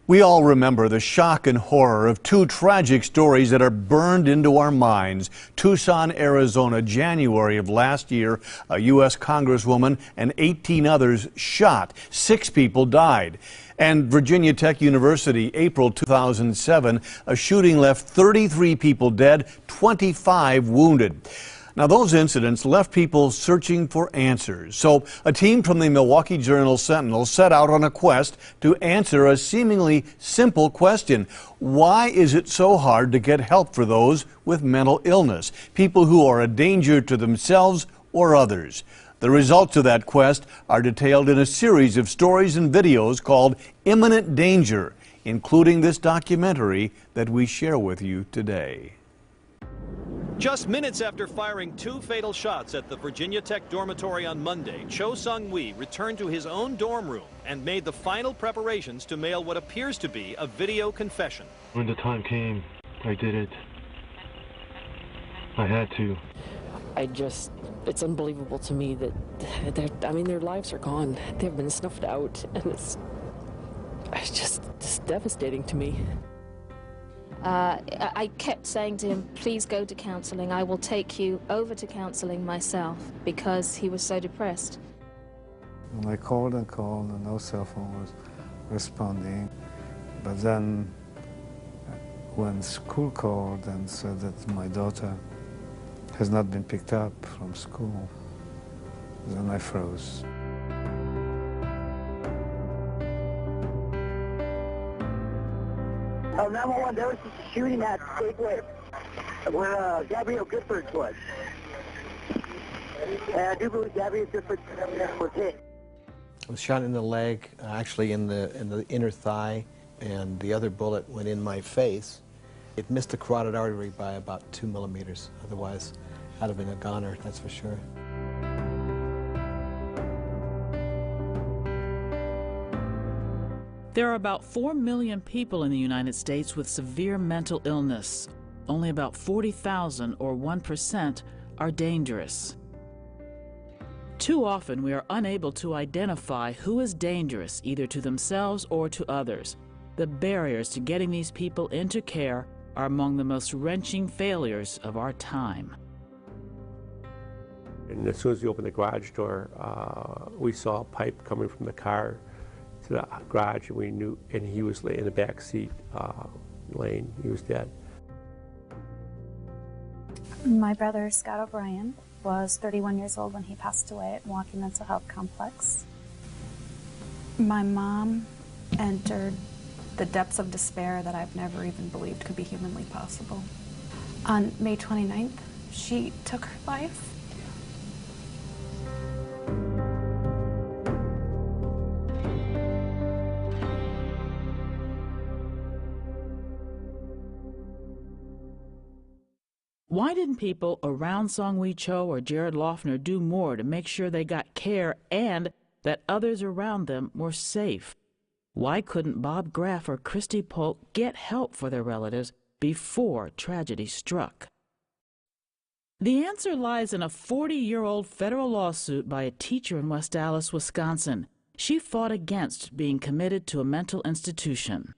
We all remember the shock and horror of two tragic stories that are burned into our minds. Tucson, Arizona, January of last year, a U.S. Congresswoman and 18 others shot. 6 people died. And Virginia Tech University, April 2007, a shooting left 33 people dead, 25 wounded. Now, those incidents left people searching for answers. So a team from the Milwaukee Journal Sentinel set out on a quest to answer a seemingly simple question. Why is it so hard to get help for those with mental illness, people who are a danger to themselves or others? The results of that quest are detailed in a series of stories and videos called Imminent Danger, including this documentary that we share with you today. Just minutes after firing 2 fatal shots at the Virginia Tech dormitory on Monday, Cho Sung-wi returned to his own dorm room and made the final preparations to mail what appears to be a video confession. When the time came, I did it. I had to. It's unbelievable to me that their lives are gone. They've been snuffed out, and it's just devastating to me. I kept saying to him, please go to counseling. I will take you over to counseling myself, because he was so depressed. And I called and called, and no cell phone was responding. But then when school called and said that my daughter has not been picked up from school, then I froze. Oh, 911, there was a shooting at Gateway where Gabrielle Goodford was. And I do believe Gabrielle Goodford was hit. I was shot in the leg, actually in the inner thigh, and the other bullet went in my face. It missed the carotid artery by about 2 millimeters. Otherwise, I'd have been a goner, that's for sure. There are about 4 million people in the United States with severe mental illness. Only about 40,000, or 1%, are dangerous. Too often, we are unable to identify who is dangerous, either to themselves or to others. The barriers to getting these people into care are among the most wrenching failures of our time. And as soon as we opened the garage door, we saw a pipe coming from the car to the garage, and we knew, and he was in the back seat lane. He was dead. My brother, Scott O'Brien, was 31 years old when he passed away at Milwaukee Mental Health Complex. My mom entered the depths of despair that I've never even believed could be humanly possible. On May 29th, she took her life. Why didn't people around Song-Wi Cho or Jared Loughner do more to make sure they got care and that others around them were safe? Why couldn't Bob Graff or Christy Polk get help for their relatives before tragedy struck? The answer lies in a 40-year-old federal lawsuit by a teacher in West Allis, Wisconsin. She fought against being committed to a mental institution.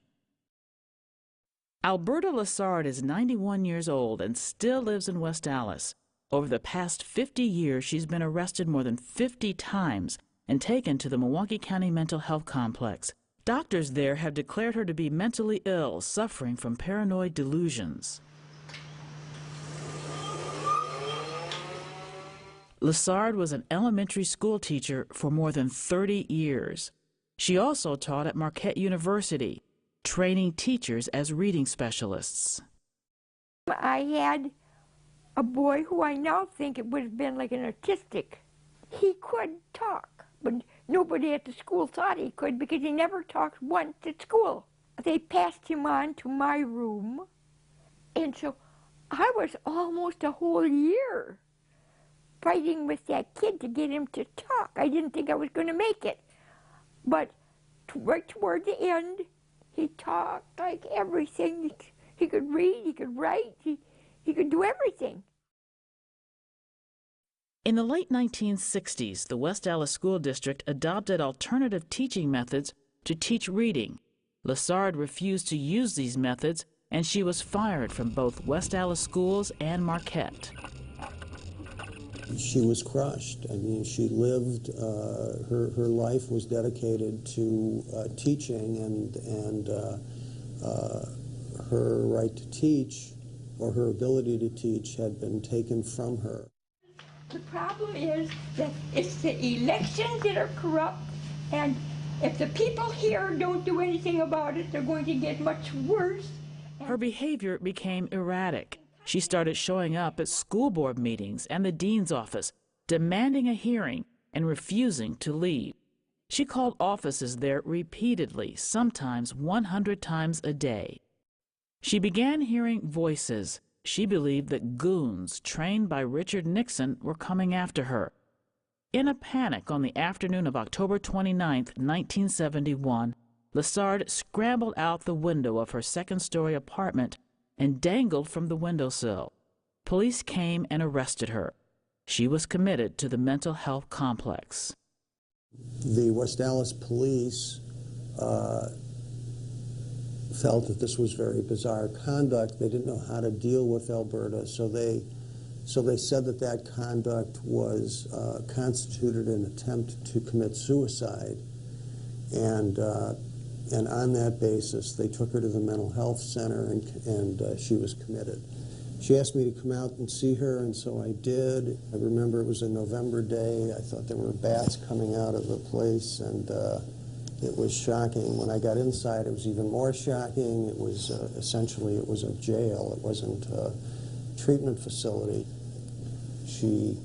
Alberta Lessard is 91 years old and still lives in West Allis. Over the past 50 years, she's been arrested more than 50 times and taken to the Milwaukee County Mental Health Complex. Doctors there have declared her to be mentally ill, suffering from paranoid delusions. Lessard was an elementary school teacher for more than 30 years. She also taught at Marquette University, training teachers as reading specialists. I had a boy who I now think it would have been like an autistic. He could talk, but nobody at the school thought he could because he never talked once at school. They passed him on to my room, and so I was almost a whole year fighting with that kid to get him to talk. I didn't think I was going to make it, but right toward the end, he talked like everything. He could read, he could write, he could do everything. In the late 1960s, the West Allis School District adopted alternative teaching methods to teach reading. Lessard refused to use these methods, and she was fired from both West Allis schools and Marquette. She was crushed. I mean, she lived, her life was dedicated to teaching, and her right to teach, or her ability to teach, had been taken from her. The problem is that it's the elections that are corrupt, and if the people here don't do anything about it, they're going to get much worse. Her behavior became erratic. She started showing up at school board meetings and the dean's office, demanding a hearing and refusing to leave. She called offices there repeatedly, sometimes 100 times a day. She began hearing voices. She believed that goons trained by Richard Nixon were coming after her. In a panic on the afternoon of October 29, 1971, Lessard scrambled out the window of her second-story apartment and dangled from the windowsill. Police came and arrested her. She was committed to the mental health complex. The West Allis police felt that this was very bizarre conduct. They didn't know how to deal with Alberta, so they said that that conduct was constituted an attempt to commit suicide, and on that basis they took her to the mental health center, and she was committed. She asked me to come out and see her, and so I did. I remember it was a November day. I thought there were bats coming out of the place, and it was shocking. When I got inside, it was even more shocking. It was essentially, it was a jail. It wasn't a treatment facility. She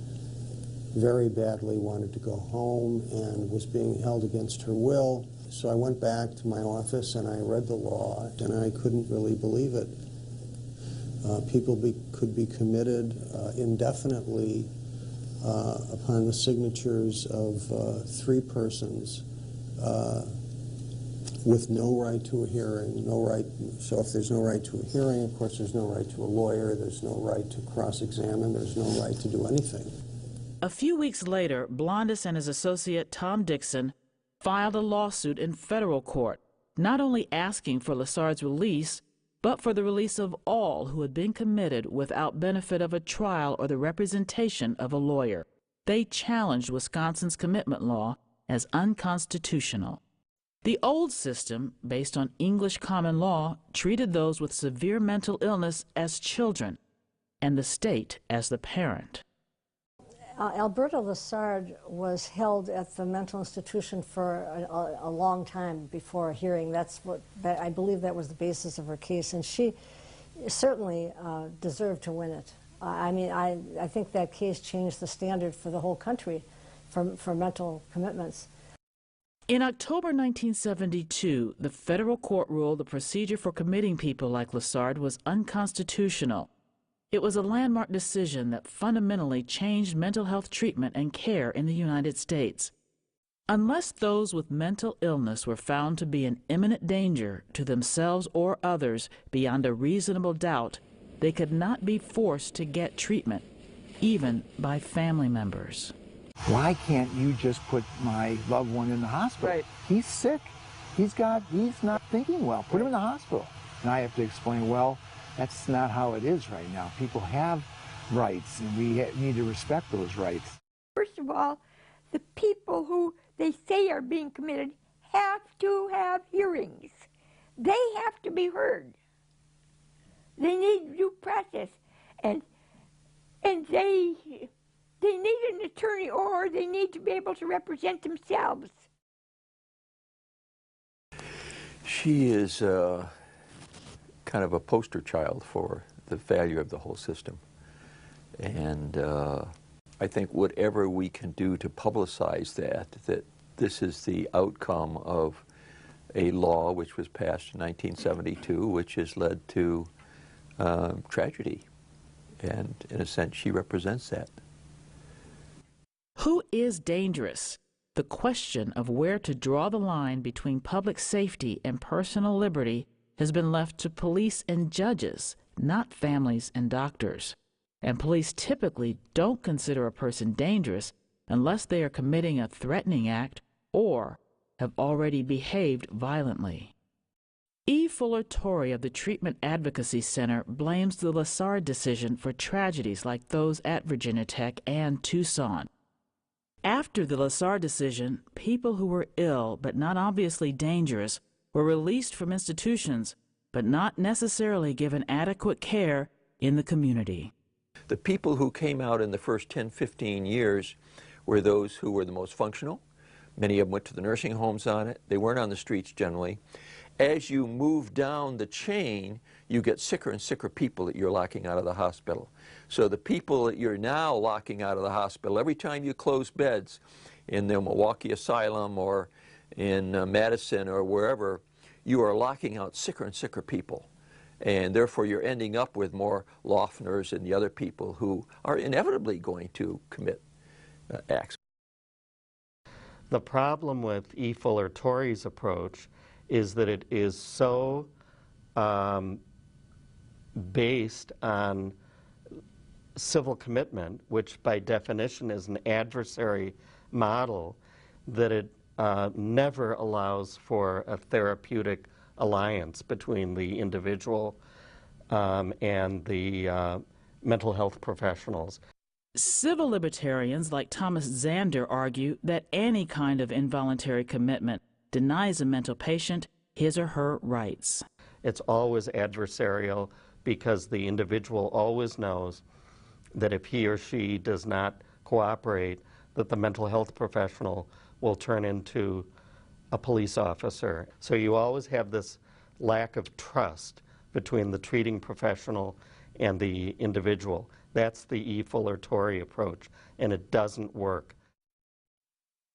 very badly wanted to go home and was being held against her will. So I went back to my office and I read the law, and I couldn't really believe it. People could be committed indefinitely upon the signatures of 3 persons with no right to a hearing, no right. So if there's no right to a hearing, of course there's no right to a lawyer, there's no right to cross-examine, there's no right to do anything. A few weeks later, Blondis and his associate Tom Dixon filed a lawsuit in federal court, not only asking for Lessard's release, but for the release of all who had been committed without benefit of a trial or the representation of a lawyer. They challenged Wisconsin's commitment law as unconstitutional. The old system, based on English common law, treated those with severe mental illness as children, and the state as the parent. Alberta Lessard was held at the mental institution for a long time before a hearing. I believe that was the basis of her case, and she certainly deserved to win it. I mean, I think that case changed the standard for the whole country for mental commitments. In October 1972, the federal court ruled the procedure for committing people like Lessard was unconstitutional. It was a landmark decision that fundamentally changed mental health treatment and care in the United States. Unless those with mental illness were found to be in imminent danger to themselves or others beyond a reasonable doubt, they could not be forced to get treatment, even by family members. Why can't you just put my loved one in the hospital? Right. He's sick. He's not thinking well. Put him in the hospital. And I have to explain, well, that's not how it is right now. People have rights, and we need to respect those rights. First of all, the people who they say are being committed have to have hearings. They have to be heard. They need due process, and they need an attorney, or they need to be able to represent themselves. She is kind of a poster child for the failure of the whole system. And I think whatever we can do to publicize that this is the outcome of a law which was passed in 1972, which has led to tragedy. And in a sense, she represents that. Who is dangerous? The question of where to draw the line between public safety and personal liberty has been left to police and judges, not families and doctors. And police typically don't consider a person dangerous unless they are committing a threatening act or have already behaved violently. E. Fuller Torrey of the Treatment Advocacy Center blames the Lessard decision for tragedies like those at Virginia Tech and Tucson. After the Lessard decision, people who were ill but not obviously dangerous were released from institutions but not necessarily given adequate care in the community. The people who came out in the first 10, 15 years were those who were the most functional. Many of them went to the nursing homes on it. They weren't on the streets generally. As you move down the chain, you get sicker and sicker people that you're locking out of the hospital. So the people that you're now locking out of the hospital, every time you close beds in the Milwaukee Asylum or in Madison or wherever, you are locking out sicker and sicker people. And therefore you're ending up with more Loeffners and the other people who are inevitably going to commit acts. The problem with E. Fuller Torrey's approach is that it is so based on civil commitment, which by definition is an adversary model, that it never allows for a therapeutic alliance between the individual and the mental health professionals. Civil libertarians like Thomas Zander argue that any kind of involuntary commitment denies a mental patient his or her rights. It's always adversarial because the individual always knows that if he or she does not cooperate, that the mental health professional will turn into a police officer. So you always have this lack of trust between the treating professional and the individual. That's the E. Fuller Torrey approach, and it doesn't work.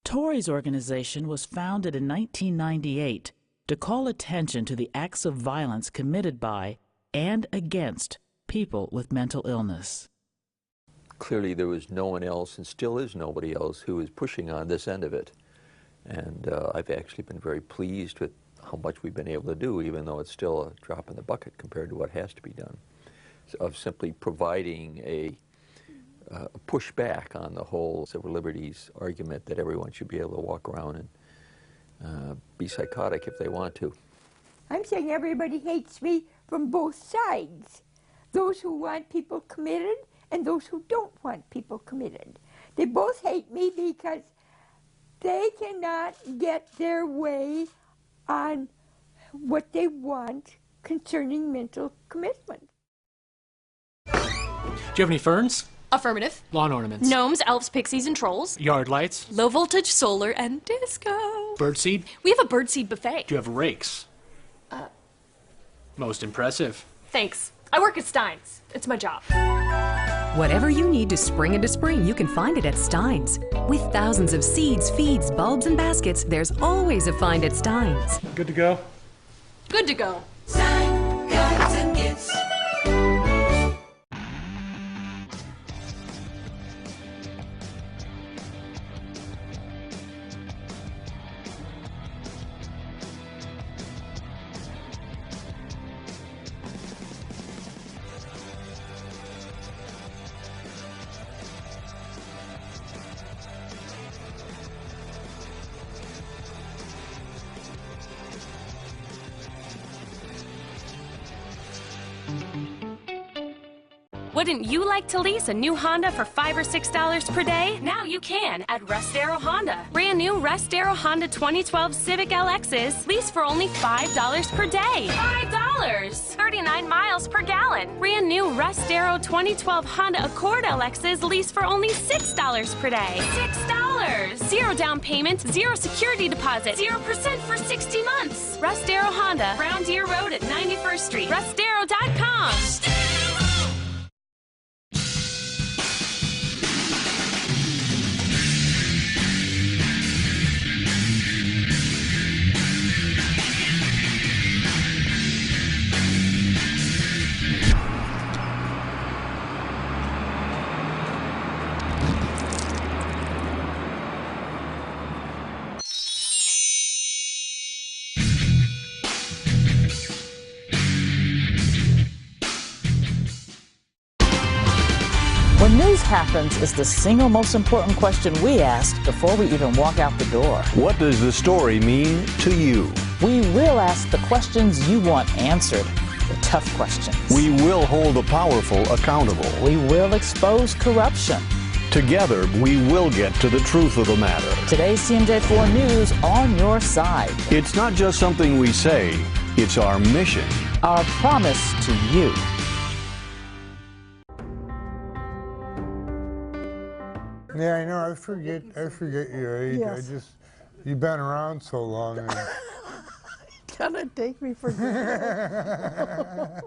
Torrey's organization was founded in 1998 to call attention to the acts of violence committed by and against people with mental illness. Clearly there was no one else, and still is nobody else, who is pushing on this end of it. And I've actually been very pleased with how much we've been able to do, even though it's still a drop in the bucket compared to what has to be done, of simply providing a pushback on the whole civil liberties argument that everyone should be able to walk around and be psychotic if they want to. I'm saying everybody hates me from both sides. Those who want people committed and those who don't want people committed. They both hate me because they cannot get their way on what they want concerning mental commitment. Do you have any ferns? Affirmative. Lawn ornaments. Gnomes, elves, pixies, and trolls. Yard lights. Low voltage, solar, and disco. Birdseed. We have a birdseed buffet. Do you have rakes? Most impressive. Thanks. I work at Stein's. It's my job. Whatever you need to spring into spring, you can find it at Stein's. With thousands of seeds, feeds, bulbs, and baskets, there's always a find at Stein's. Good to go? Good to go. Stein Guides and Gifts. Wouldn't you like to lease a new Honda for $5 or $6 per day? Now you can at Rust Arrow Honda. Brand new Rust Arrow Honda 2012 Civic LXs lease for only $5 per day. $5! 39 miles per gallon. Brand new Rust Arrow 2012 Honda Accord LXs lease for only $6 per day. $6! Zero down payment, zero security deposit, 0% for 60 months. Rust Arrow Honda, Brown Deer Road at 91st Street. RustArrow.com. When news happens is the single most important question we ask before we even walk out the door. What does the story mean to you? We will ask the questions you want answered, the tough questions. We will hold the powerful accountable. We will expose corruption. Together, we will get to the truth of the matter. Today's CMJ4 News on your side. It's not just something we say, it's our mission. Our promise to you. Yeah, I know. I forget your age. Yes. You've been around so long. And Gonna take me for granted.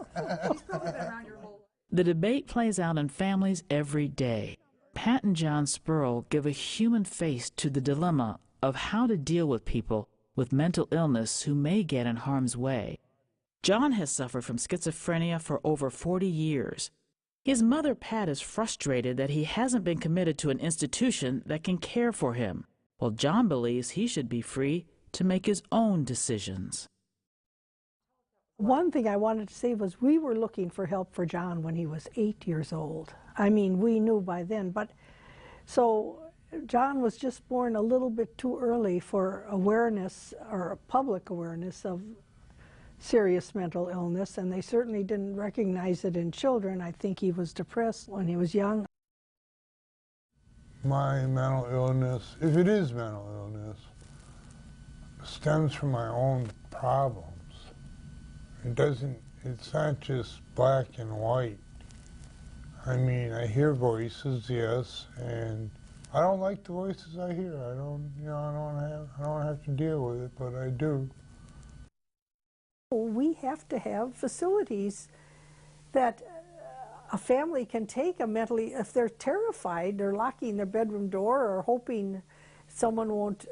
The debate plays out in families every day. Pat and John Spurl give a human face to the dilemma of how to deal with people with mental illness who may get in harm's way. John has suffered from schizophrenia for over 40 years. His mother, Pat, is frustrated that he hasn't been committed to an institution that can care for him, while John believes he should be free to make his own decisions. One thing I wanted to say was we were looking for help for John when he was 8 years old. I mean, we knew by then, but so John was just born a little bit too early for awareness or public awareness of serious mental illness, and they certainly didn't recognize it in children. I think he was depressed when he was young. my mental illness, if it is mental illness, stems from my own problems. It's not just black and white. I mean, I hear voices, yes, and I don't like the voices I hear. I don't have to deal with it, but I do. We have to have facilities that a family can take a mentally, if they're terrified, they're locking their bedroom door or hoping someone won't,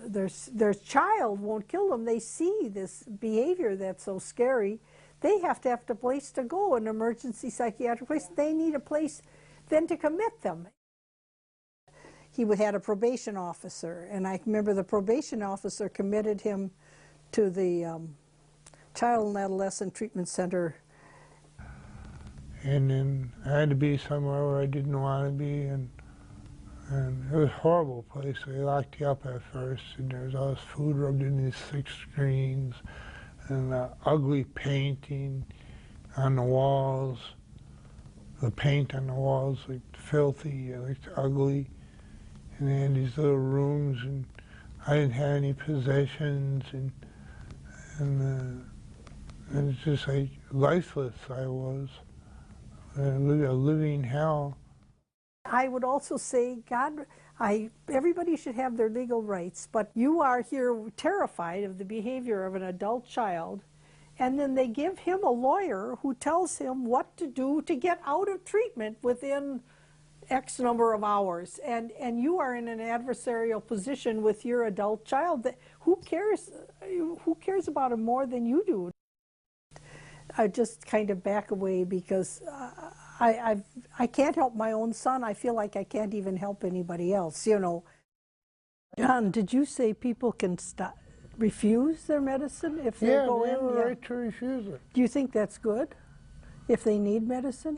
their child won't kill them. They see this behavior that's so scary. They have to have a place to go, an emergency psychiatric place. They need a place then to commit them. He had a probation officer, and I remember the probation officer committed him to the Child and Adolescent Treatment Center. And then I had to be somewhere where I didn't want to be, and it was a horrible place. They locked you up at first, and there was all this food rubbed in these thick screens, and ugly painting on the walls. The paint on the walls looked filthy, it looked ugly. And they had these little rooms, and I didn't have any possessions, and it's just like lifeless I was. A living hell. I would also say, everybody should have their legal rights, but you are here terrified of the behavior of an adult child, and then they give him a lawyer who tells him what to do to get out of treatment within X number of hours, and you are in an adversarial position with your adult child. Who cares about him more than you do? I just kind of back away because I can't help my own son. I feel like I can't even help anybody else, you know. John, did you say people can refuse their medicine if they go in? Yeah, they have a right to refuse it. Do you think that's good if they need medicine?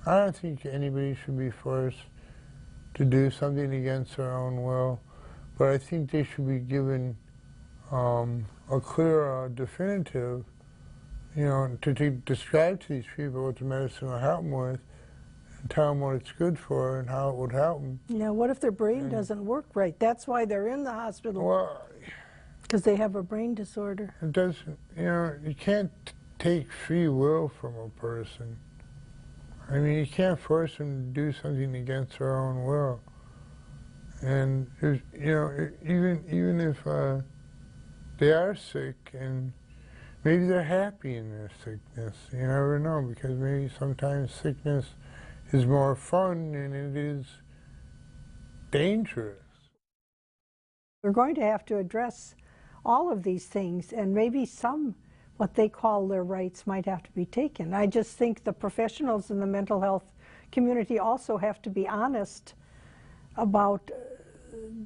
I don't think anybody should be forced to do something against their own will, but I think they should be given a clear, definitive, to describe to these people what the medicine will help them with, and tell them what it's good for and how it would help them. Yeah, what if their brain doesn't work right? That's why they're in the hospital. Because they have a brain disorder. It doesn't, you can't take free will from a person. I mean, you can't force them to do something against their own will. And, even if they are sick and maybe they're happy in their sickness, you never know, because maybe sometimes sickness is more fun than it is dangerous. We're going to have to address all of these things, and maybe what they call their rights might have to be taken. I just think the professionals in the mental health community also have to be honest about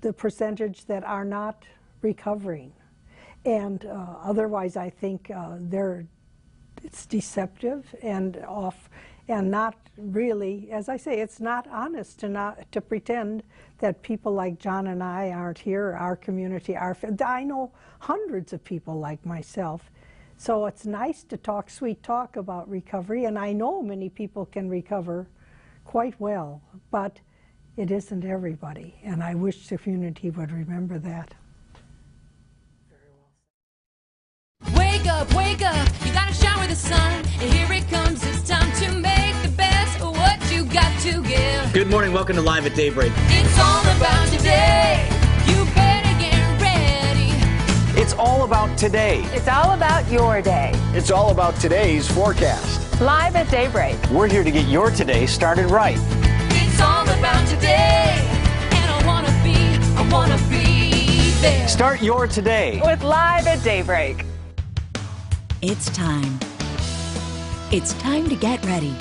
the percentage that are not recovering. And otherwise, I think it's deceptive and and not really, as I say, it's not honest to pretend that people like John and I aren't here, our community, I know hundreds of people like myself. So it's nice to talk sweet talk about recovery, and I know many people can recover quite well, but it isn't everybody, and I wish the community would remember that. Wake up, you gotta shower the sun, and here it comes, it's time to make the best of what you got to give. Good morning, welcome to Live at Daybreak. It's all about today, you better get ready. It's all about today. It's all about your day. It's all about today's forecast. Live at Daybreak. We're here to get your today started right. It's all about today, and I wanna be there. Start your today with Live at Daybreak. It's time. It's time to get ready.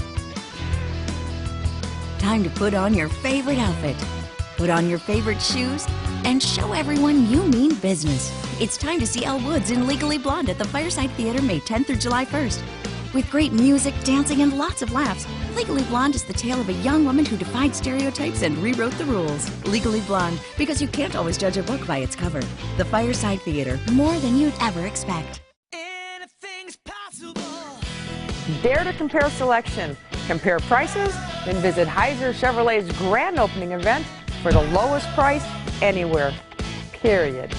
Time to put on your favorite outfit, put on your favorite shoes, and show everyone you mean business. It's time to see Elle Woods in Legally Blonde at the Fireside Theater May 10th through July 1st. With great music, dancing, and lots of laughs, Legally Blonde is the tale of a young woman who defied stereotypes and rewrote the rules. Legally Blonde, because you can't always judge a book by its cover. The Fireside Theater, more than you'd ever expect. Dare to compare selection, compare prices, then visit Heiser Chevrolet's grand opening event for the lowest price anywhere, period.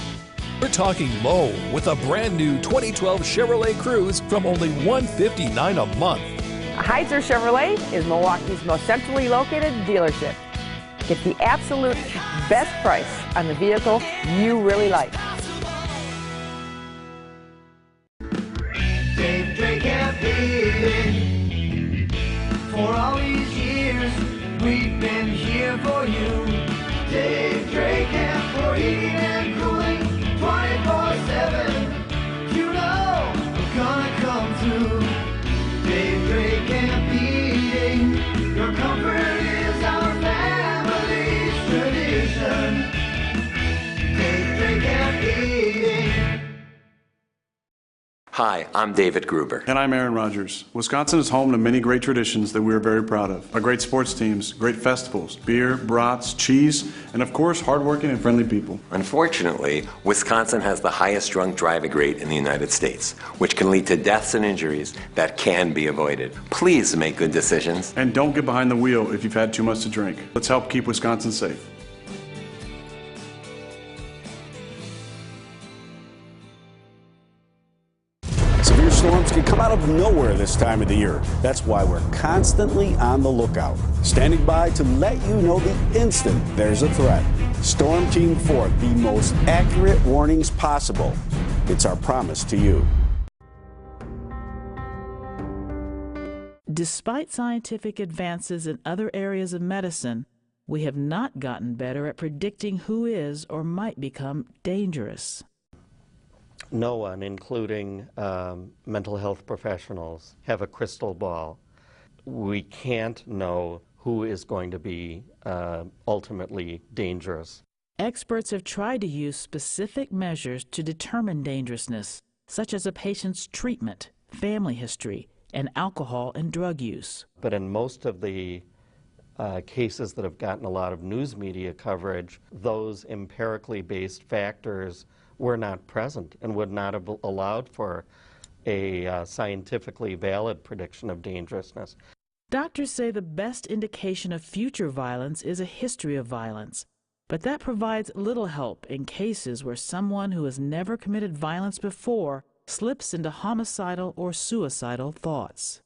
We're talking low with a brand new 2012 Chevrolet Cruze from only $159 a month. Heiser Chevrolet is Milwaukee's most centrally located dealership. Get the absolute best price on the vehicle you really like. Dave Drake and Pete, for all these years we've been here for you. Dave Drake and for heating and cooling 24/7. You know we're gonna come through. Dave Drake and Pete, your comfort is our family's tradition. Dave Drake and Pete. Hi, I'm David Gruber. And I'm Aaron Rodgers. Wisconsin is home to many great traditions that we are very proud of. Our great sports teams, great festivals, beer, brats, cheese, and of course, hardworking and friendly people. Unfortunately, Wisconsin has the highest drunk driving rate in the United States, which can lead to deaths and injuries that can be avoided. Please make good decisions. And don't get behind the wheel if you've had too much to drink. Let's help keep Wisconsin safe. Severe storms can come out of nowhere this time of the year. That's why we're constantly on the lookout, standing by to let you know the instant there's a threat. Storm Team 4, the most accurate warnings possible. It's our promise to you. Despite scientific advances in other areas of medicine, we have not gotten better at predicting who is or might become dangerous. No one, including mental health professionals, have a crystal ball. We can't know who is going to be ultimately dangerous. Experts have tried to use specific measures to determine dangerousness, such as a patient's treatment, family history, and alcohol and drug use. But in most of the cases that have gotten a lot of news media coverage, those empirically based factors were not present and would not have allowed for a scientifically valid prediction of dangerousness. Doctors say the best indication of future violence is a history of violence, but that provides little help in cases where someone who has never committed violence before slips into homicidal or suicidal thoughts.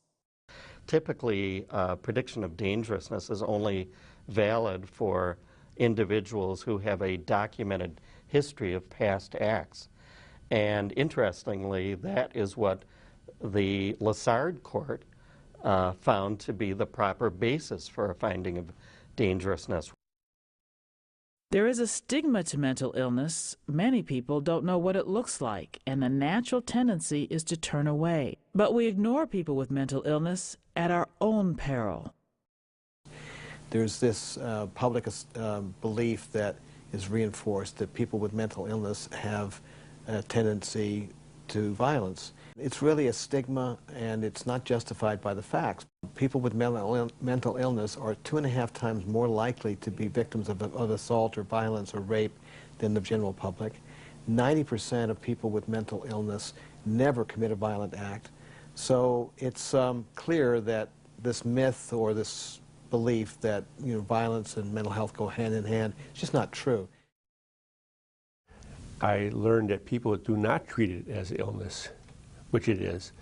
Typically, prediction of dangerousness is only valid for individuals who have a documented history of past acts. And interestingly, that is what the Lessard court found to be the proper basis for a finding of dangerousness. There is a stigma to mental illness. Many people don't know what it looks like, and the natural tendency is to turn away. But we ignore people with mental illness at our own peril. There's this public belief that is reinforced that people with mental illness have a tendency to violence. It's really a stigma, and it's not justified by the facts. People with mental illness are 2.5 times more likely to be victims of assault or violence or rape than the general public. 90% of people with mental illness never commit a violent act. So it's clear that this myth or this belief that violence and mental health go hand in hand, it's just not true. I learned that people do not treat it as illness, which it is.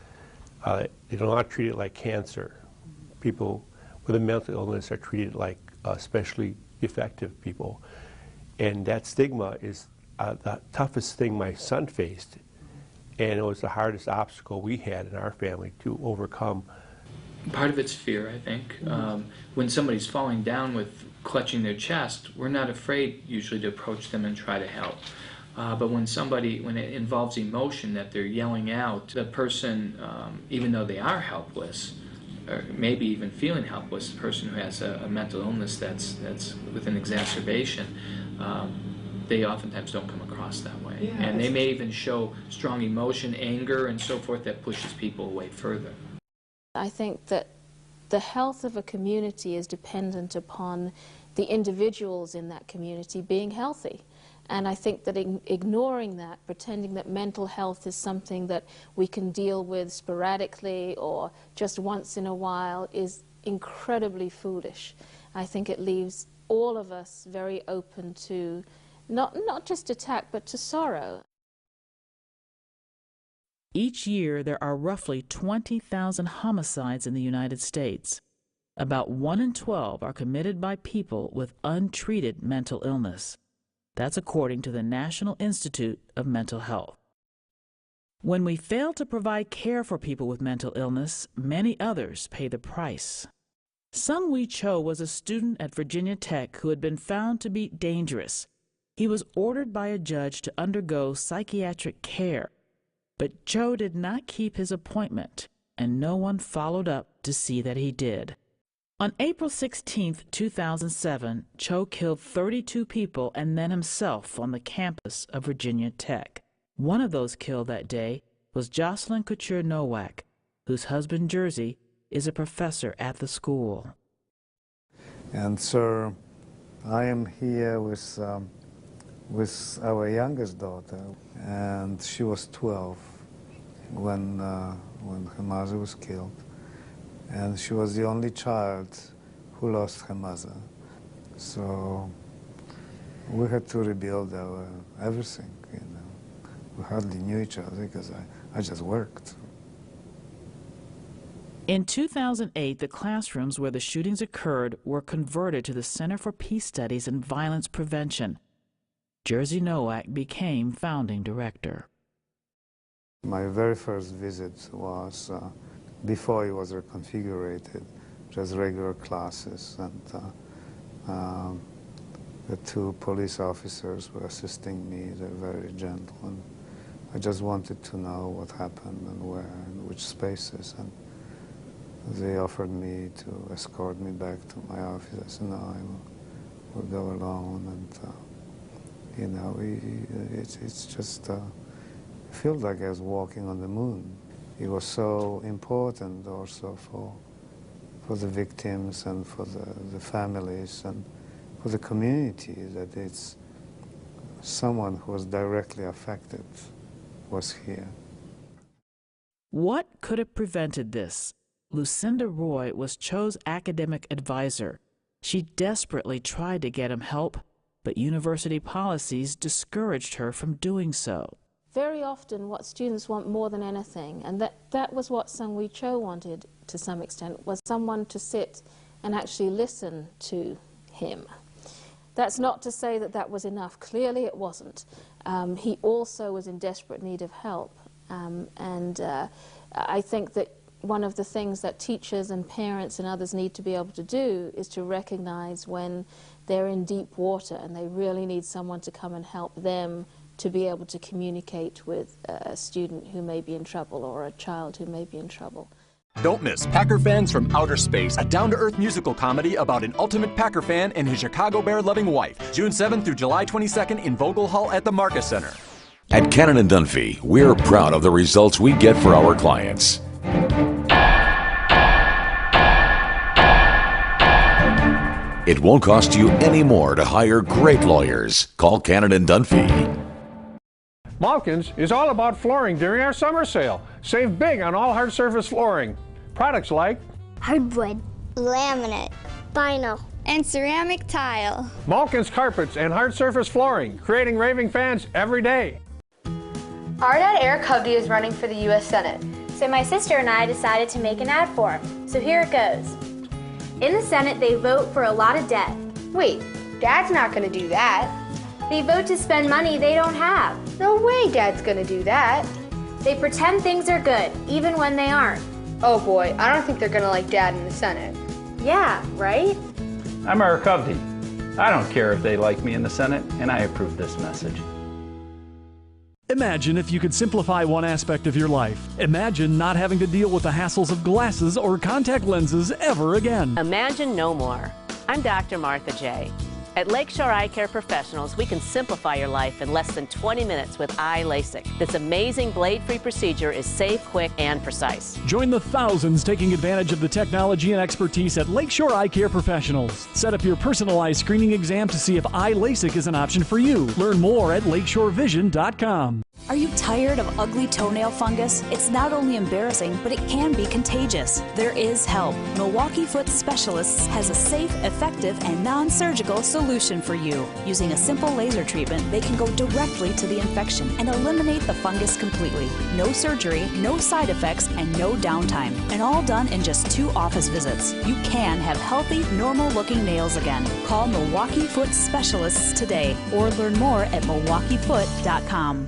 They do not treat it like cancer. People with a mental illness are treated like especially defective people. And that stigma is the toughest thing my son faced. And it was the hardest obstacle we had in our family to overcome. Part of it's fear, I think. When somebody's falling down with clutching their chest, we're not afraid usually to approach them and try to help. But when it involves emotion that they're yelling out, the person, even though they are helpless, or maybe even feeling helpless, the person who has a mental illness that's with an exacerbation, they oftentimes don't come across that way. Yeah, and they may even show strong emotion, anger, and so forth that pushes people away further. I think that the health of a community is dependent upon the individuals in that community being healthy. And I think that ignoring that, pretending that mental health is something that we can deal with sporadically or just once in a while is incredibly foolish. I think it leaves all of us very open to not just attack, but to sorrow. Each year, there are roughly 20,000 homicides in the United States. About 1 in 12 are committed by people with untreated mental illness. That's according to the National Institute of Mental Health. When we fail to provide care for people with mental illness, many others pay the price. Sung-Wee Cho was a student at Virginia Tech who had been found to be dangerous. He was ordered by a judge to undergo psychiatric care, but Cho did not keep his appointment, and no one followed up to see that he did. On April 16, 2007, Cho killed 32 people and then himself on the campus of Virginia Tech. One of those killed that day was Jocelyn Couture Nowak, whose husband Jersey is a professor at the school. And sir, I am here with our youngest daughter, and she was 12 when her mother was killed. And she was the only child who lost her mother. So we had to rebuild our everything, We hardly knew each other because I just worked. In 2008, the classrooms where the shootings occurred were converted to the Center for Peace Studies and Violence Prevention. Jersey Nowak became founding director. My very first visit was before it was reconfigured, just regular classes, and the 2 police officers were assisting me. They're very gentle, and I just wanted to know what happened and where and which spaces, and they offered me to escort me back to my office. I said, no, I will go alone, and it's just, I feel like I was walking on the moon. It was so important also for the victims and for the families and for the community that it's someone who was directly affected was here. What could have prevented this? Lucinda Roy was Cho's academic advisor. She desperately tried to get him help, but university policies discouraged her from doing so. Very often what students want more than anything, and that was what Sung-Wee Cho wanted to some extent, was someone to sit and actually listen to him. That's not to say that that was enough. Clearly it wasn't. He also was in desperate need of help. I think that one of the things that teachers and parents and others need to be able to do is to recognize when they're in deep water and they really need someone to come and help them to be able to communicate with a student who may be in trouble or a child who may be in trouble. Don't miss Packer Fans from Outer Space, a down-to-earth musical comedy about an ultimate Packer fan and his Chicago Bear-loving wife. June 7th through July 22nd in Vogel Hall at the Marcus Center. At Cannon & Dunphy, we're proud of the results we get for our clients. It won't cost you any more to hire great lawyers. Call Cannon & Dunphy. Malkin's is all about flooring during our summer sale. Save big on all hard surface flooring. Products like hardwood, laminate, vinyl, and ceramic tile. Malkin's carpets and hard surface flooring, creating raving fans every day. Our dad, Eric Hovde, is running for the U.S. Senate. So my sister and I decided to make an ad for him. So here it goes. In the Senate, they vote for a lot of debt. Wait, Dad's not going to do that. They vote to spend money they don't have. No way Dad's going to do that. They pretend things are good, even when they aren't. Oh boy, I don't think they're going to like Dad in the Senate. Yeah, right? I'm Eric Hovde. I don't care if they like me in the Senate, and I approve this message. Imagine if you could simplify one aspect of your life. Imagine not having to deal with the hassles of glasses or contact lenses ever again. Imagine no more. I'm Dr. Martha J. At Lakeshore Eye Care Professionals, we can simplify your life in less than 20 minutes with eye LASIK. This amazing blade-free procedure is safe, quick, and precise. Join the thousands taking advantage of the technology and expertise at Lakeshore Eye Care Professionals. Set up your personalized screening exam to see if eye LASIK is an option for you. Learn more at lakeshorevision.com. Are you tired of ugly toenail fungus? It's not only embarrassing, but it can be contagious. There is help. Milwaukee Foot Specialists has a safe, effective, and non-surgical solution for you. Using a simple laser treatment, they can go directly to the infection and eliminate the fungus completely. No surgery, no side effects, and no downtime. And all done in just 2 office visits. You can have healthy, normal-looking nails again. Call Milwaukee Foot Specialists today or learn more at milwaukeefoot.com.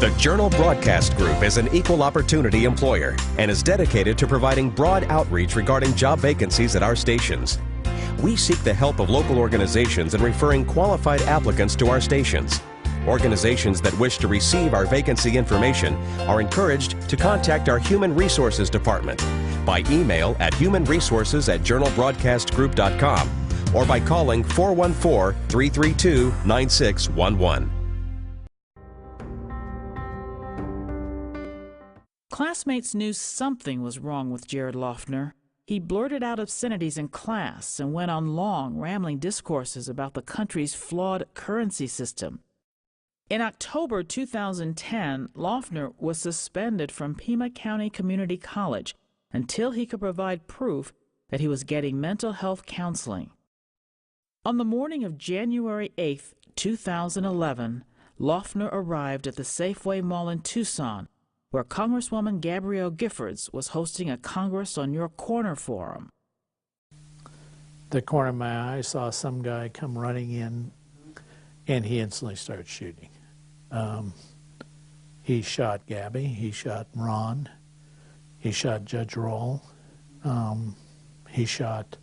The Journal Broadcast Group is an equal opportunity employer and is dedicated to providing broad outreach regarding job vacancies at our stations. We seek the help of local organizations in referring qualified applicants to our stations. Organizations that wish to receive our vacancy information are encouraged to contact our Human Resources Department by email at humanresources@journalbroadcastgroup.com or by calling 414-332-9611. Classmates knew something was wrong with Jared Loeffner. He blurted out obscenities in class and went on long, rambling discourses about the country's flawed currency system. In October 2010, Loeffner was suspended from Pima County Community College until he could provide proof that he was getting mental health counseling. On the morning of January 8, 2011, Loeffner arrived at the Safeway Mall in Tucson, where Congresswoman Gabrielle Giffords was hosting a Congress on Your Corner forum. The corner of my eye, I saw some guy come running in, and he instantly started shooting. He shot Gabby, he shot Ron, he shot Judge Roll, he shot,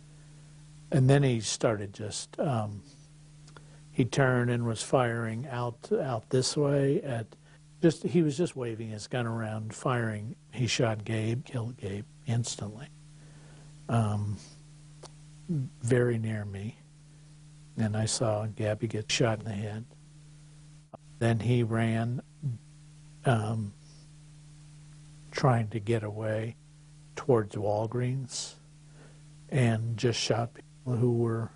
and then he started just, he turned and was firing out this way at, he was just waving his gun around, firing. He shot Gabe, killed Gabe instantly. Very near me. And I saw Gabby get shot in the head. Then he ran, trying to get away towards Walgreens, and just shot people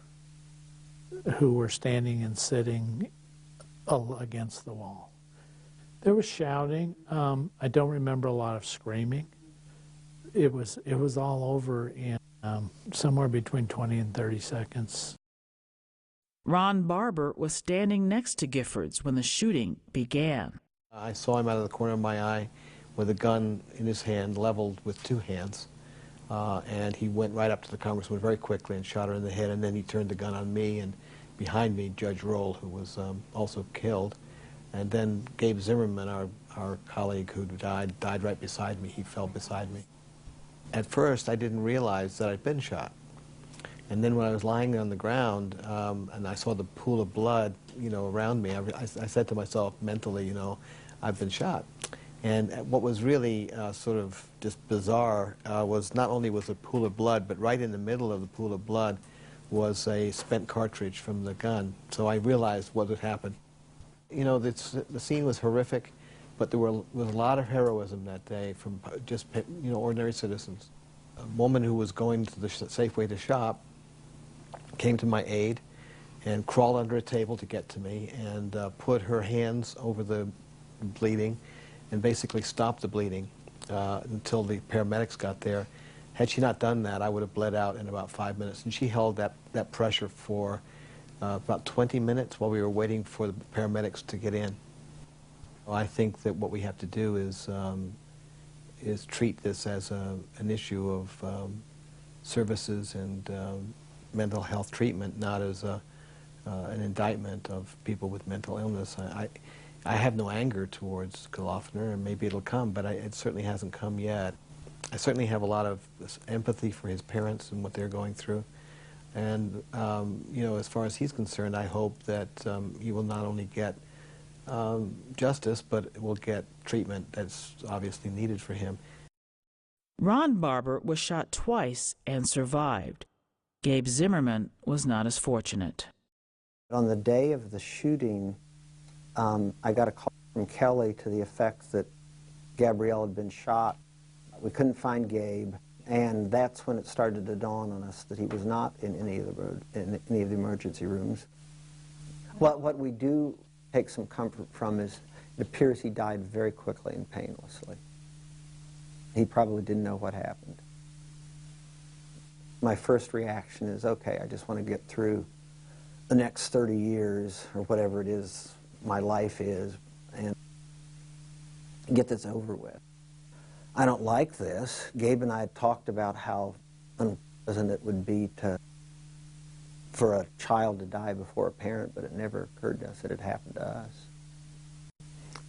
who were standing and sitting against the wall. There was shouting. I don't remember a lot of screaming. It was all over in somewhere between 20 and 30 seconds. Ron Barber was standing next to Giffords when the shooting began. I saw him out of the corner of my eye with a gun in his hand, leveled with 2 hands. And he went right up to the congresswoman very quickly and shot her in the head, and then he turned the gun on me, and behind me, Judge Roll, who was also killed. And then Gabe Zimmerman, our colleague who died right beside me. He fell beside me. At first, I didn't realize that I'd been shot. And then when I was lying on the ground and I saw the pool of blood, around me, I said to myself mentally, I've been shot. And what was really sort of just bizarre was not only was a pool of blood, but right in the middle of the pool of blood was a spent cartridge from the gun. So I realized what had happened. You know, the scene was horrific, but there was a lot of heroism that day from just, you know, ordinary citizens. A woman who was going to the Safeway to shop came to my aid and crawled under a table to get to me and put her hands over the bleeding and basically stopped the bleeding until the paramedics got there. Had she not done that, I would have bled out in about 5 minutes. And she held that pressure for about 20 minutes while we were waiting for the paramedics to get in. Well, I think that what we have to do is treat this as an issue of services and mental health treatment, not as an indictment of people with mental illness. I have no anger towards Gelofner, and maybe it'll come, but it certainly hasn't come yet. I certainly have a lot of empathy for his parents and what they're going through. And, you know, as far as he's concerned, I hope that he will not only get justice, but will get treatment that's obviously needed for him. Ron Barber was shot twice and survived. Gabe Zimmerman was not as fortunate. On the day of the shooting, I got a call from Kelly to the effect that Gabrielle had been shot. We couldn't find Gabe, and that's when it started to dawn on us that he was not in any of the emergency rooms. What we do take some comfort from is it appears he died very quickly and painlessly. He probably didn't know what happened. My first reaction is, okay, I just want to get through the next 30 years, or whatever it is my life is, and get this over with. I don't like this. Gabe and I had talked about how unpleasant it would be for a child to die before a parent, but it never occurred to us that it happened to us.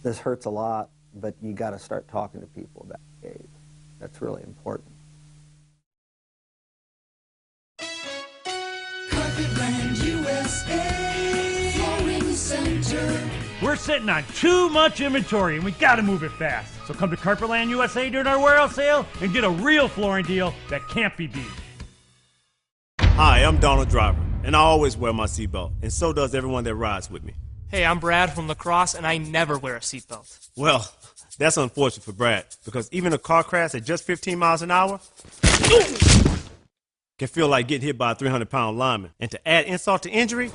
This hurts a lot, but you got to start talking to people about Gabe. That's really important. Carpetland USA Flooring Center. We're sitting on too much inventory and we gotta move it fast. So come to Carpetland USA during our warehouse sale and get a real flooring deal that can't be beat. Hi, I'm Donald Driver, and I always wear my seatbelt, and so does everyone that rides with me. Hey, I'm Brad from La Crosse, and I never wear a seatbelt. Well, that's unfortunate for Brad, because even a car crash at just 15 miles an hour can feel like getting hit by a 300-pound lineman. And to add insult to injury,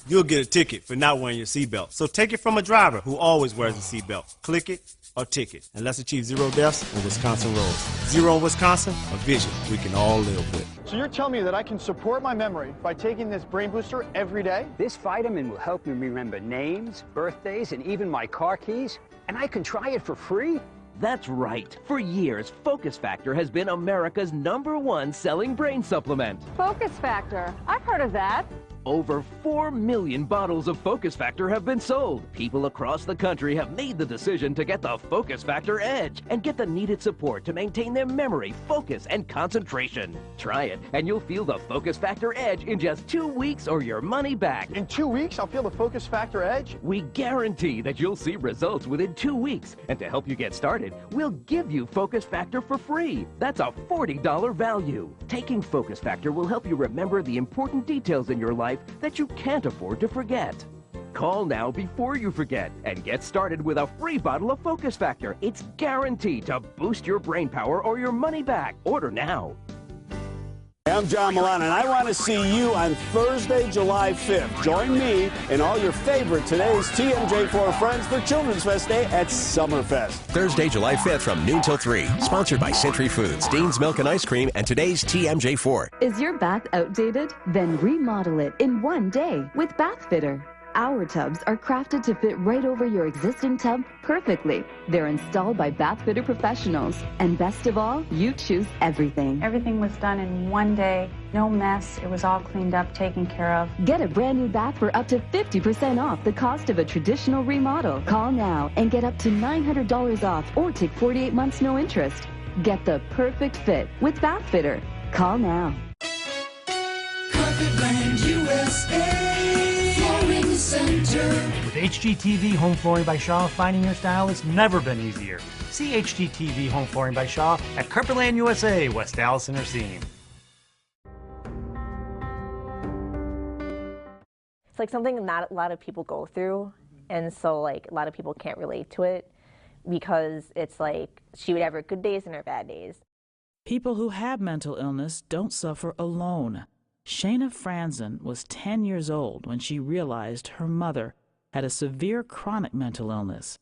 you'll get a ticket for not wearing your seatbelt. So take it from a driver who always wears a seatbelt. Click it or ticket, and let's achieve 0 deaths on Wisconsin roads. 0 in Wisconsin, a vision we can all live with. So you're telling me that I can support my memory by taking this brain booster every day? This vitamin will help me remember names, birthdays, and even my car keys, and I can try it for free? That's right. For years, Focus Factor has been America's #1 selling brain supplement. Focus Factor? I've heard of that. Over 4 million bottles of Focus Factor have been sold. People across the country have made the decision to get the Focus Factor Edge and get the needed support to maintain their memory, focus, and concentration. Try it, and you'll feel the Focus Factor Edge in just 2 weeks or your money back. In 2 weeks, I'll feel the Focus Factor Edge? We guarantee that you'll see results within 2 weeks. And to help you get started, we'll give you Focus Factor for free. That's a $40 value. Taking Focus Factor will help you remember the important details in your life that you can't afford to forget. Call now before you forget and get started with a free bottle of Focus Factor. It's guaranteed to boost your brain power or your money back. Order now. I'm John Milan, and I want to see you on Thursday, July 5th. Join me and all your favorite Today's TMJ4 friends for Children's Fest Day at Summerfest. Thursday, July 5th from noon till 3. Sponsored by Century Foods, Dean's Milk and Ice Cream, and Today's TMJ4. Is your bath outdated? Then remodel it in 1 day with Bath Fitter. Our tubs are crafted to fit right over your existing tub perfectly. They're installed by Bath Fitter professionals. And best of all, you choose everything. Everything was done in 1 day. No mess. It was all cleaned up, taken care of. Get a brand new bath for up to 50% off the cost of a traditional remodel. Call now and get up to $900 off or take 48 months no interest. Get the perfect fit with Bath Fitter. Call now. Carpetland USA Flooring Center. With HGTV Home Flooring by Shaw, finding your style has never been easier. See HGTV Home Flooring by Shaw at Carpetland USA, West Dallas and Racine. It's like something not a lot of people go through, and so like a lot of people can't relate to it because it's like she would have her good days and her bad days. People who have mental illness don't suffer alone. Shayna Franzen was 10 years old when she realized her mother had a severe chronic mental illness.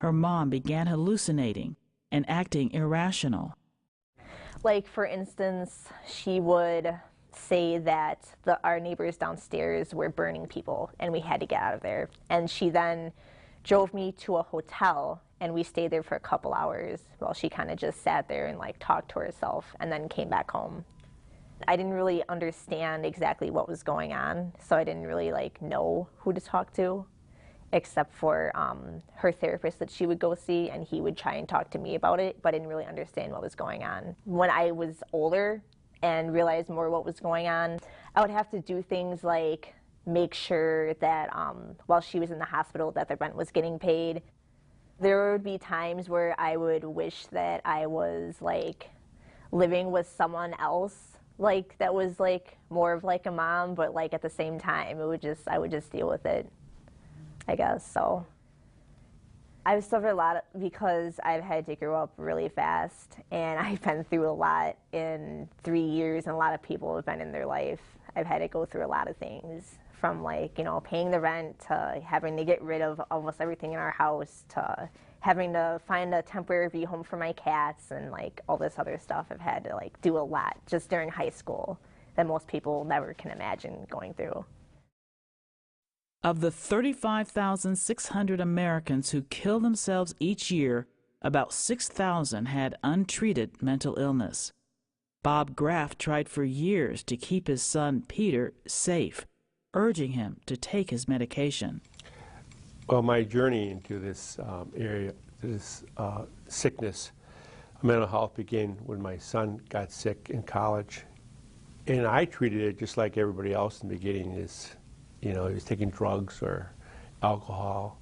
Her mom began hallucinating and acting irrational. Like, for instance, she would say that our neighbors downstairs were burning people and we had to get out of there. And she then drove me to a hotel and we stayed there for a couple hours while she kind of just sat there and like talked to herself and then came back home. I didn't really understand exactly what was going on, so I didn't really like know who to talk to, except for her therapist that she would go see, and he would try and talk to me about it, but I didn't really understand what was going on. When I was older and realized more what was going on, I would have to do things like make sure that while she was in the hospital that the rent was getting paid. There would be times where I would wish that I was like living with someone else, like that was like more of like a mom, but like at the same time I would just deal with it, I guess. So I've suffered a lot because I've had to grow up really fast, and I've been through a lot in 3 years, and a lot of people have been in their life. I've had to go through a lot of things, from like, you know, paying the rent to having to get rid of almost everything in our house to having to find a temporary home for my cats and like all this other stuff. I've had to like do a lot just during high school that most people never can imagine going through. Of the 35,600 Americans who kill themselves each year, about 6,000 had untreated mental illness. Bob Graff tried for years to keep his son Peter safe, urging him to take his medication. Well, my journey into this area, this sickness, mental health began when my son got sick in college. And I treated it just like everybody else in the beginning is, you know, he was taking drugs or alcohol.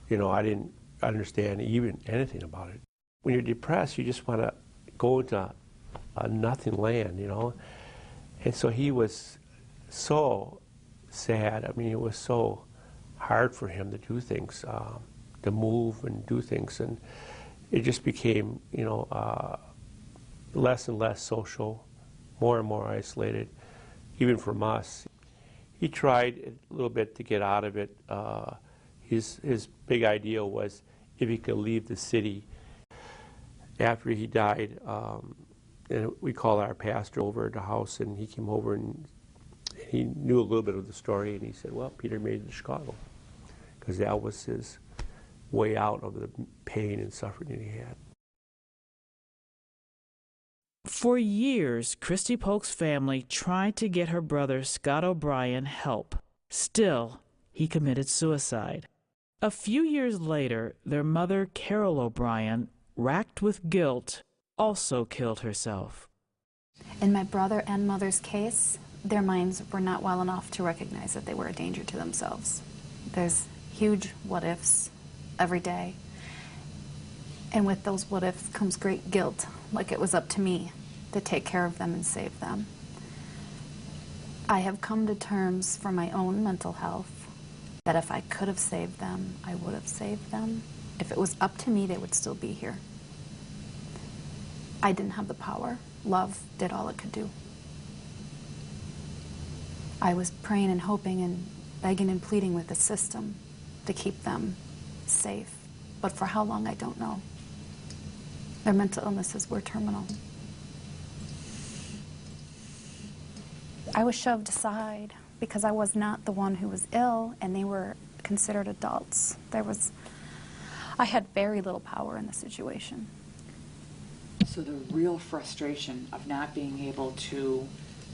You know, I didn't understand even anything about it. When you're depressed, you just want to go into a nothing land, you know. And so he was so sad. I mean, it was so hard for him to do things, to move and do things. And it just became, you know, less and less social, more and more isolated, even from us. He tried a little bit to get out of it. His big idea was if he could leave the city. After he died, and we called our pastor over at the house, and he came over and he knew a little bit of the story, and he said, well, Peter made it to Chicago, because that was his way out of the pain and suffering that he had. For years, Christy Polk's family tried to get her brother Scott O'Brien help. Still, he committed suicide. A few years later, their mother, Carol O'Brien, racked with guilt, also killed herself. In my brother and mother's case, their minds were not well enough to recognize that they were a danger to themselves. There's huge what-ifs every day. And with those what-ifs comes great guilt, like it was up to me to take care of them and save them. I have come to terms for my own mental health that if I could have saved them, I would have saved them. If it was up to me, they would still be here. I didn't have the power. Love did all it could do. I was praying and hoping and begging and pleading with the system to keep them safe. But for how long, I don't know. Their mental illnesses were terminal. I was shoved aside because I was not the one who was ill, and they were considered adults. I had very little power in the situation. So the real frustration of not being able to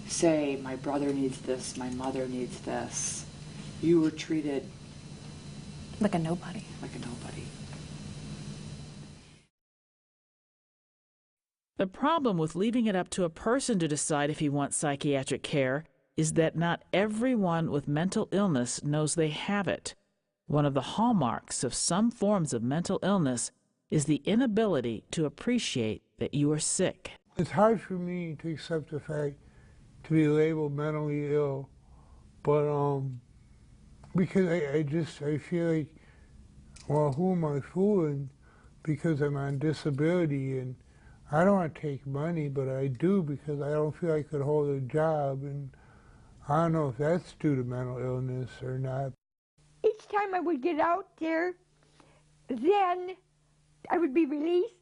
say, my brother needs this, my mother needs this, you were treated like a nobody. Like a nobody. The problem with leaving it up to a person to decide if he wants psychiatric care is that not everyone with mental illness knows they have it. One of the hallmarks of some forms of mental illness is the inability to appreciate that you are sick. It's hard for me to accept the fact to be labeled mentally ill, but Because I feel like, well, who am I fooling? Because I'm on disability, and I don't want to take money, but I do because I don't feel I could hold a job, and I don't know if that's due to mental illness or not. Each time I would get out there, then I would be released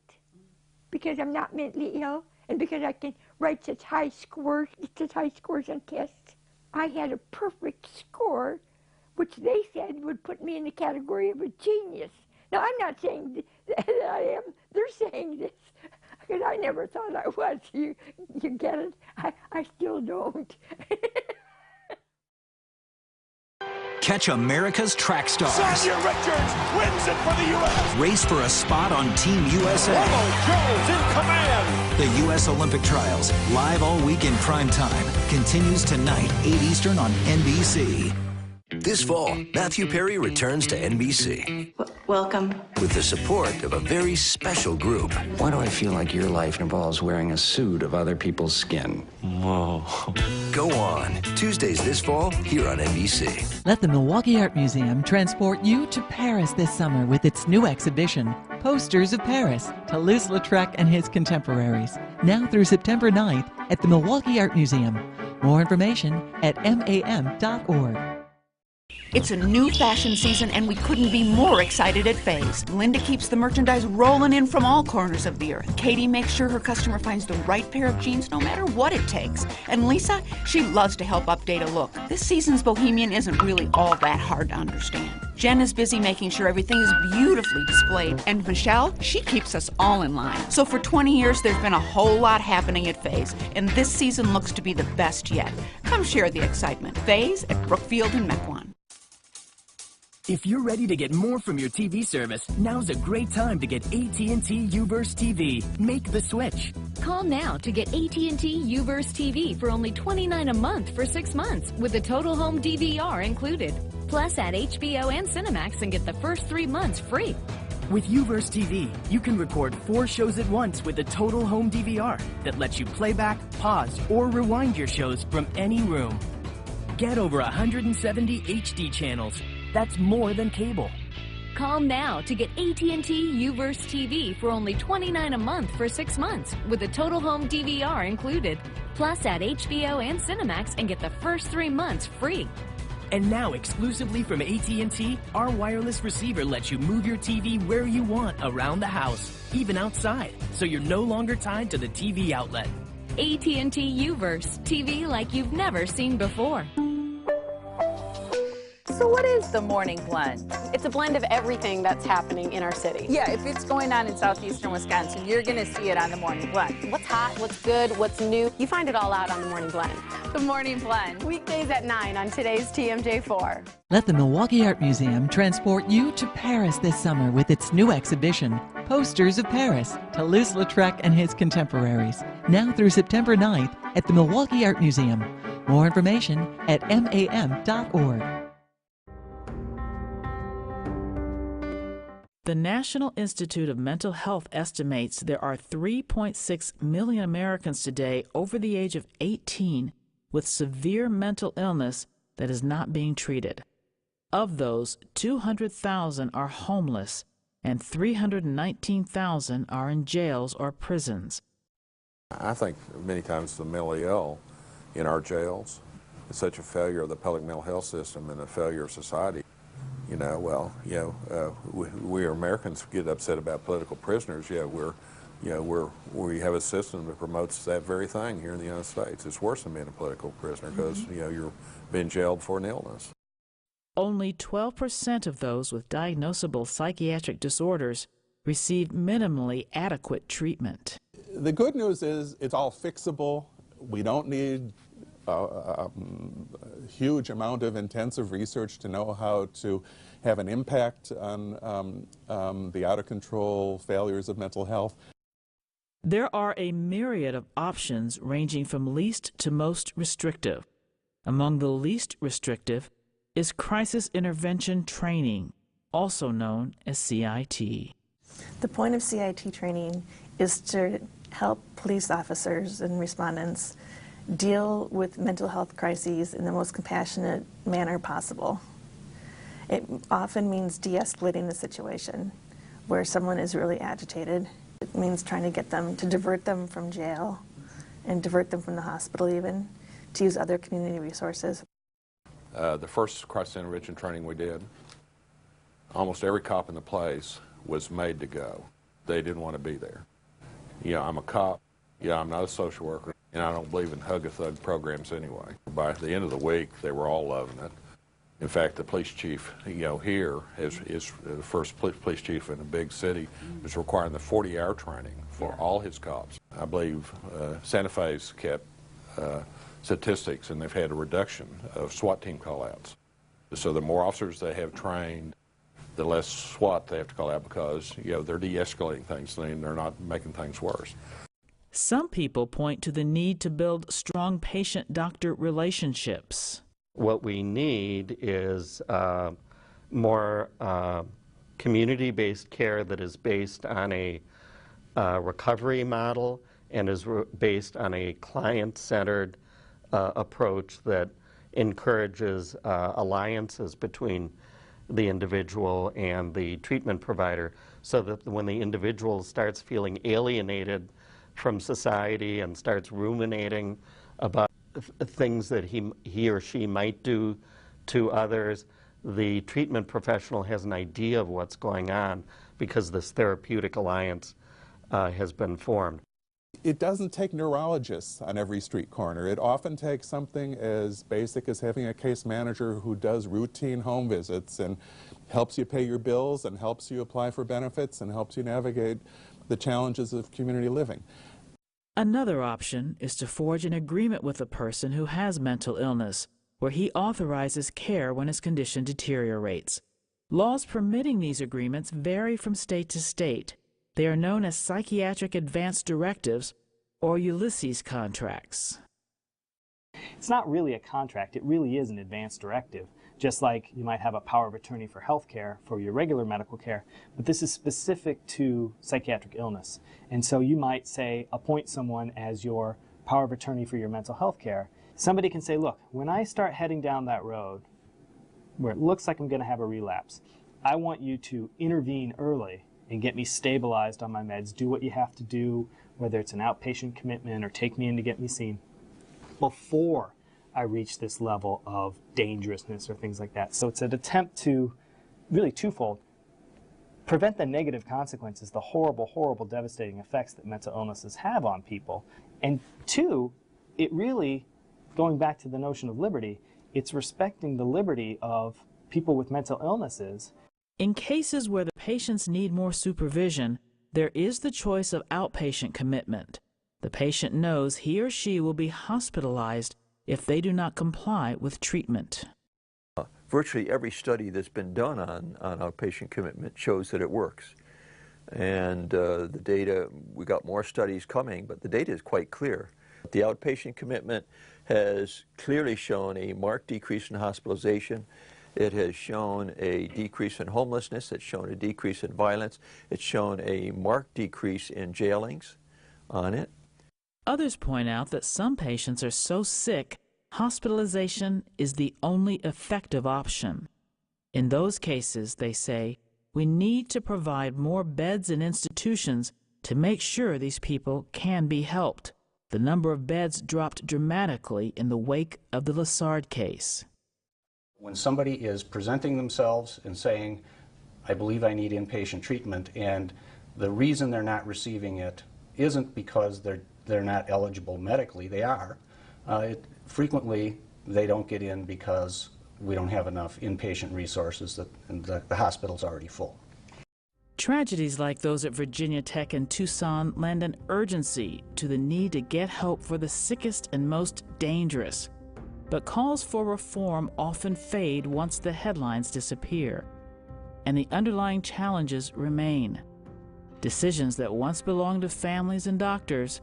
because I'm not mentally ill and because I can write such high scores, on tests. I had a perfect score, which they said would put me in the category of a genius. Now, I'm not saying that I am. They're saying this because I never thought I was. You get it? I still don't. Catch America's track stars. Sonia Richards wins it for the U.S. Race for a spot on Team USA. Jones in command. The U.S. Olympic Trials, live all week in prime time, continues tonight, 8 Eastern on NBC. This fall, Matthew Perry returns to NBC. Welcome. With the support of a very special group. Why do I feel like your life involves wearing a suit of other people's skin? Whoa. Go on. Tuesdays this fall, here on NBC. Let the Milwaukee Art Museum transport you to Paris this summer with its new exhibition, Posters of Paris, Toulouse-Lautrec and his contemporaries. Now through September 9th at the Milwaukee Art Museum. More information at mam.org. It's a new fashion season, and we couldn't be more excited at Faye's. Linda keeps the merchandise rolling in from all corners of the earth. Katie makes sure her customer finds the right pair of jeans no matter what it takes. And Lisa, she loves to help update a look. This season's bohemian isn't really all that hard to understand. Jen is busy making sure everything is beautifully displayed. And Michelle, she keeps us all in line. So for 20 years, there's been a whole lot happening at Faye's, and this season looks to be the best yet. Come share the excitement. Faye's at Brookfield and Mequon. If you're ready to get more from your TV service, now's a great time to get AT&T Uverse TV. Make the switch. Call now to get AT&T Uverse TV for only $29 a month for 6 months with a total home DVR included. Plus, add HBO and Cinemax and get the first 3 months free. With Uverse TV, you can record 4 shows at once with a total home DVR that lets you play back, pause, or rewind your shows from any room. Get over 170 HD channels. That's more than cable. Call now to get AT&T Uverse TV for only $29 a month for 6 months with a total home DVR included. Plus, add HBO and Cinemax and get the first 3 months free. And now, exclusively from AT&T, our wireless receiver lets you move your TV where you want around the house, even outside, so you're no longer tied to the TV outlet. AT&T Uverse, TV like you've never seen before. So what is the Morning Blend? It's a blend of everything that's happening in our city. Yeah, if it's going on in southeastern Wisconsin, you're going to see it on the Morning Blend. What's hot, what's good, what's new, you find it all out on the Morning Blend. The Morning Blend, weekdays at 9 on today's TMJ4. Let the Milwaukee Art Museum transport you to Paris this summer with its new exhibition, Posters of Paris, Toulouse-Lautrec and his contemporaries. Now through September 9th at the Milwaukee Art Museum. More information at mam.org. The National Institute of Mental Health estimates there are 3.6 million Americans today over the age of 18 with severe mental illness that is not being treated. Of those, 200,000 are homeless and 319,000 are in jails or prisons. I think many times the mentally ill in our jails is such a failure of the public mental health system and a failure of society. We Americans get upset about political prisoners. We have a system that promotes that very thing here in the United States. It's worse than being a political prisoner because you're being jailed for an illness. Only 12% of those with diagnosable psychiatric disorders receive minimally adequate treatment. The good news is it's all fixable. We don't need a huge amount of intensive research to know how to have an impact on the out-of-control failures of mental health. There are a myriad of options ranging from least to most restrictive. Among the least restrictive is crisis intervention training, also known as CIT. The point of CIT training is to help police officers and respondents deal with mental health crises in the most compassionate manner possible. It often means de-escalating the situation where someone is really agitated. It means trying to get them, to divert them from jail and divert them from the hospital even, to use other community resources. The first crisis intervention training we did, almost every cop in the place was made to go. They didn't want to be there. Yeah, I'm a cop. Yeah, I'm not a social worker, and I don't believe in hug-a-thug programs anyway. By the end of the week, they were all loving it. In fact, the police chief, here is the first police chief in a big city, is requiring the 40-hour training for all his cops. I believe Santa Fe's kept statistics, and they've had a reduction of SWAT team call-outs. So the more officers they have trained, the less SWAT they have to call out because, they're de-escalating things and they're not making things worse. Some people point to the need to build strong patient-doctor relationships. What we need is more community-based care that is based on a recovery model and is based on a client-centered approach that encourages alliances between the individual and the treatment provider, so that when the individual starts feeling alienated from society and starts ruminating about things that he or she might do to others, the treatment professional has an idea of what's going on because this therapeutic alliance has been formed. It doesn't take neurologists on every street corner. It often takes something as basic as having a case manager who does routine home visits and helps you pay your bills and helps you apply for benefits and helps you navigate the challenges of community living. Another option is to forge an agreement with a person who has mental illness, where he authorizes care when his condition deteriorates. Laws permitting these agreements vary from state to state. They are known as psychiatric advance directives or Ulysses contracts. It's not really a contract, it really is an advance directive. Just like you might have a power of attorney for health care for your regular medical care, but this is specific to psychiatric illness. And so you might say, appoint someone as your power of attorney for your mental health care. Somebody can say, look, when I start heading down that road where it looks like I'm going to have a relapse, I want you to intervene early and get me stabilized on my meds, do what you have to do, whether it's an outpatient commitment or take me in to get me seen, before I reach this level of dangerousness or things like that. So it's an attempt to, really twofold, prevent the negative consequences, the horrible, horrible, devastating effects that mental illnesses have on people. And two, it really, going back to the notion of liberty, it's respecting the liberty of people with mental illnesses. In cases where the patients need more supervision, there is the choice of outpatient commitment. The patient knows he or she will be hospitalized if they do not comply with treatment. Virtually every study that's been done on outpatient commitment shows that it works. And the data, we got more studies coming, but the data is quite clear. The outpatient commitment has clearly shown a marked decrease in hospitalization. It has shown a decrease in homelessness. It's shown a decrease in violence. It's shown a marked decrease in jailings on it. Others point out that some patients are so sick, hospitalization is the only effective option. In those cases, they say, we need to provide more beds in institutions to make sure these people can be helped. The number of beds dropped dramatically in the wake of the Lessard case. When somebody is presenting themselves and saying, I believe I need inpatient treatment, and the reason they're not receiving it isn't because they're not eligible medically, they are. Frequently, they don't get in because we don't have enough inpatient resources and the hospital's already full. Tragedies like those at Virginia Tech and Tucson lend an urgency to the need to get help for the sickest and most dangerous. But calls for reform often fade once the headlines disappear, and the underlying challenges remain. Decisions that once belonged to families and doctors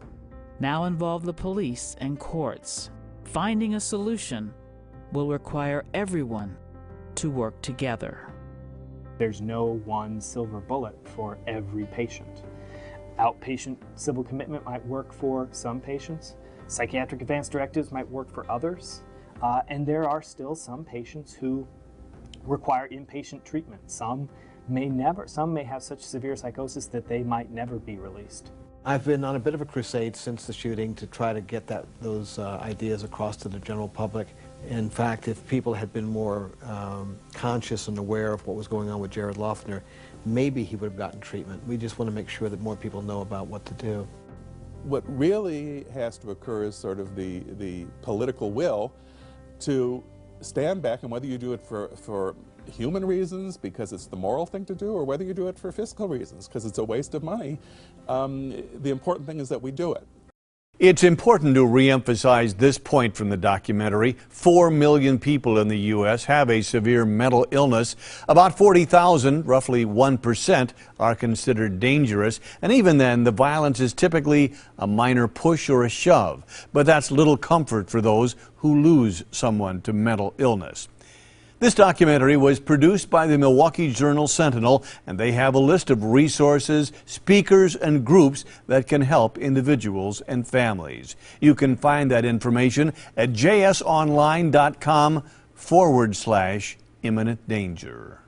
now involve the police and courts. Finding a solution will require everyone to work together. There's no one silver bullet for every patient. Outpatient civil commitment might work for some patients. Psychiatric advance directives might work for others. And there are still some patients who require inpatient treatment. Some may have such severe psychosis that they might never be released. I've been on a bit of a crusade since the shooting to try to get those ideas across to the general public. In fact, if people had been more conscious and aware of what was going on with Jared Loughner, maybe he would have gotten treatment. We just want to make sure that more people know about what to do. What really has to occur is sort of the political will to stand back, and whether you do it for human reasons because it's the moral thing to do, or whether you do it for fiscal reasons because it's a waste of money, the important thing is that we do it. It's important to reemphasize this point from the documentary. 4 million people in the U.S. have a severe mental illness. About 40,000, roughly 1%, are considered dangerous. And even then, the violence is typically a minor push or a shove. But that's little comfort for those who lose someone to mental illness. This documentary was produced by the Milwaukee Journal Sentinel, and they have a list of resources, speakers, and groups that can help individuals and families. You can find that information at jsonline.com/imminent danger.